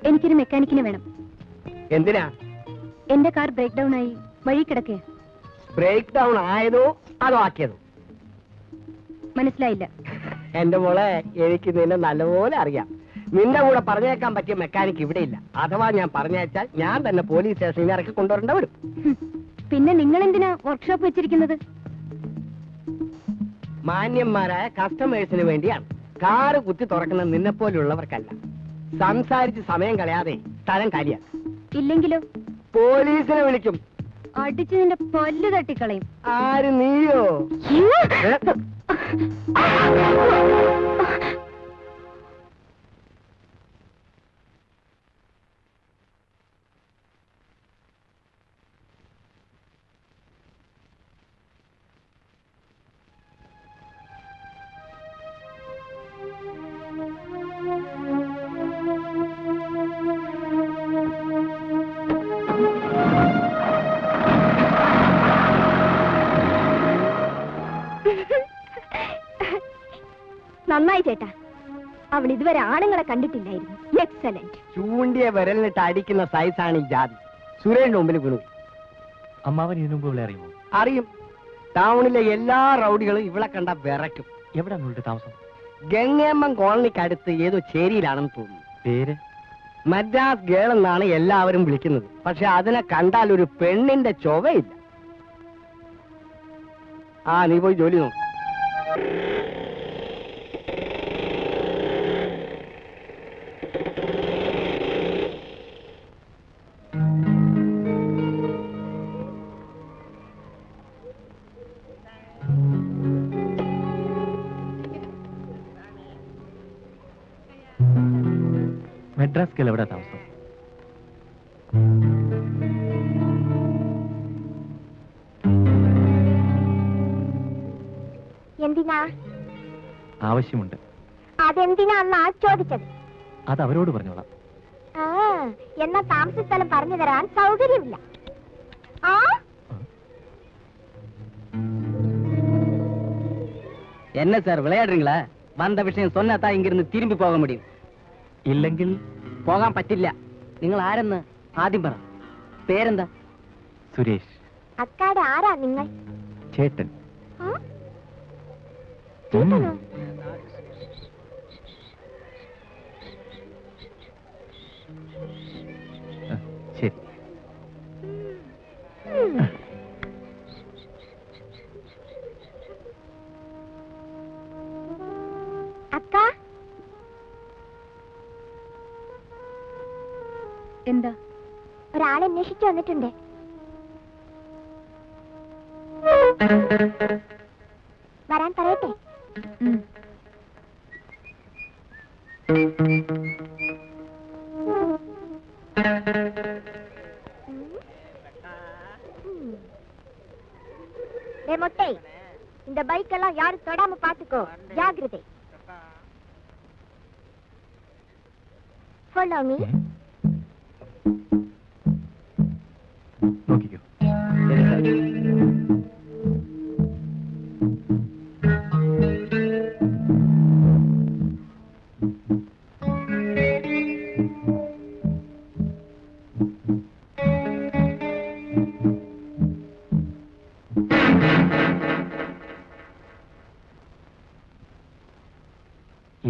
എനിക്കൊരു മെക്കാനിക്കിനെ വേണം. എന്തിനാ? എന്റെ കാർ ബ്രേക്ക് ഡൗൺ ആയി വഴി കിടക്കേ. ബ്രേക്ക് ഡൗൺ ആയതോ അതോ ആക്കിയതോ? മനസ്സിലായില്ല. എന്റെ മോളെ, എനിക്ക് നിന്നെ നല്ലപോലെ അറിയാം. നിന്റെ കൂടെ പറഞ്ഞേക്കാൻ പറ്റിയ മെക്കാനിക്ക് ഇവിടെ ഇല്ല. അഥവാ ഞാൻ പറഞ്ഞയച്ചാൽ ഞാൻ തന്നെ പോലീസ് സ്റ്റേഷനിൽ ഇറക്കി കൊണ്ടുവരേണ്ട വരും. പിന്നെ നിങ്ങൾ എന്തിനാ വർക്ക്ഷോപ്പ് വെച്ചിരിക്കുന്നത്? മാന്യന്മാരായ കസ്റ്റമേഴ്സിന് വേണ്ടിയാണ്. കാറ് കുത്തി തുറക്കുന്ന നിന്നെ പോലുള്ളവർക്കല്ല. സംസാരിച്ച് സമയം കളയാതെ സ്ഥലം കാലിയാക്കും. ഇല്ലെങ്കിലോ? പോലീസിനെ വിളിക്കും. അടിച്ച് നിന്റെ പല്ല് തട്ടിക്കളയും. ആര്, നീയോ? നന്നായി ചേട്ടാ. അവൾ ഇതുവരെ ആണുങ്ങളെ കണ്ടിട്ടില്ലായിരുന്നു. എക്സലന്റ്. ചൂണ്ടിയ വിരലിനിട്ട് അടിക്കുന്ന സൈസാണ് ഈ ജാതി. സുരേഷിന്റെ മുമ്പിൽ വീണു. അമ്മാവൻ ഇതിനു മുമ്പ് ഇവിടെ അറിയുമോ? അറിയും. ടൗണിലെ എല്ലാ റൗഡികളും ഇവളെ കണ്ട വിറയ്ക്കും. എവിടെ നിങ്ങളുടെ താമസം? ഗംഗേമ്മൻ കോളനിക്ക് അടുത്ത് ഏതോ ചേരിയിലാണെന്ന് തോന്നുന്നു. പേര്? മദ്രാസ് ഗേൾ എന്നാണ് എല്ലാവരും വിളിക്കുന്നത്. പക്ഷെ അതിനെ കണ്ടാൽ ഒരു പെണ്ണിന്റെ ചൊവയില്ല. നീ പോയി ജോലി നോക്ക്. മദ്രാസ് എവിടെ താമസം? എന്തിനാ? ആവശ്യമുണ്ട്. അതെന്തിനാ ചോദിച്ചത്? അത് അവരോട് പറഞ്ഞോളാം. എന്നാ താമസ സ്ഥലം പറഞ്ഞു തരാൻ സൗകര്യമില്ല. என்ன சார் விளையாடுறீங்களா? வந்த விஷயம் சொன்னாதான் இங்கிருந்து திரும்பி போக முடியும். ഇല്ലെങ്കിൽ പോകാൻ പറ്റില്ല. നിങ്ങൾ ആരെന്ന് ആദ്യം പറ. പേരെന്താ? സുരേഷ്. അക്കാടെ ആരാ നിങ്ങൾ? ചേട്ടൻ. ശരി. അക്ക, എന്താ? ഒരാളെ അന്വേഷിച്ചു വന്നിട്ടുണ്ട്. വരാൻ പറയട്ടെ? மொட்டை, இந்த பைக் எல்லாம் யாரும் தொடாம பாத்துக்கோ. ஜாகிரதை. Follow me. നോക്കിക്കോ.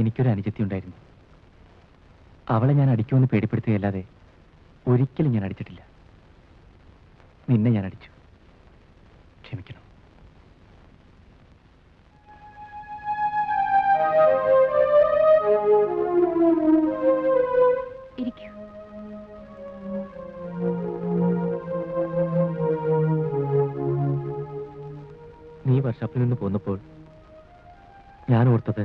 എനിക്കൊരു അനുജത്തി ഉണ്ടായിരുന്നു. അവളെ ഞാൻ അടിക്കുമെന്ന് പേടിപ്പെടുത്തുകയല്ലാതെ ഒരിക്കലും ഞാൻ അടിച്ചിട്ടില്ല. നിന്നെ ഞാൻ അടിച്ചു. ക്ഷമിക്കണം. ഇരിക്കൂ. നീ വർക്ക്ഷോപ്പിൽ നിന്ന് പോന്നപ്പോൾ ഞാൻ ഓർത്തത്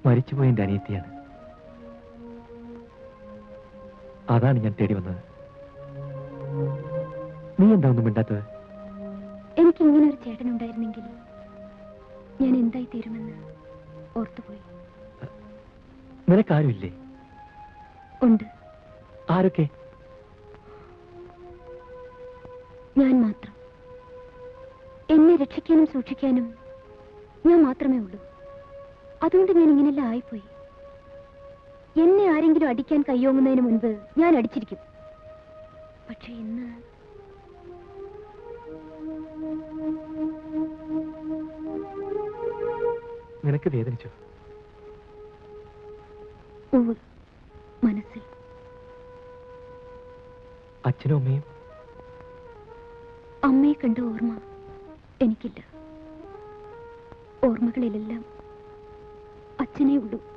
മരിച്ചുപോയ എന്റെ അനിയത്തിയാണ്. അതാണ് ഞാൻ തേടി വന്നത്. നീ എന്താ ഒന്നും മിണ്ടാത്തത്? എനിക്ക് ഇങ്ങനെ ഒരു ചേട്ടനുണ്ടായിരുന്നെങ്കിൽ ഞാൻ എന്തായി തീരുമെന്ന് ഓർത്തുപോയി. നിനക്കാരുമില്ലേ? ഉണ്ട്. ആരൊക്കെ? ഞാൻ മാത്രം. എന്നെ രക്ഷിക്കാനും സൂക്ഷിക്കാനും ഞാൻ മാത്രമേ ഉള്ളൂ. അതുകൊണ്ട് ഞാൻ ഇങ്ങനെല്ലാം ആയിപ്പോയി. എന്നെ ആരെങ്കിലും അടിക്കാൻ കയ്യോങ്ങുന്നതിന് മുൻപ് ഞാൻ അടിച്ചിരിക്കും. പക്ഷെ ഇന്ന് നിനക്ക് വേദനിച്ചോ? മനസ്സിൽ. അച്ഛനും അമ്മയും? അമ്മയെ കണ്ട ഓർമ്മ എനിക്കില്ല. ഓർമ്മകളിലെല്ലാം അച്ഛനേ ഉള്ളൂ.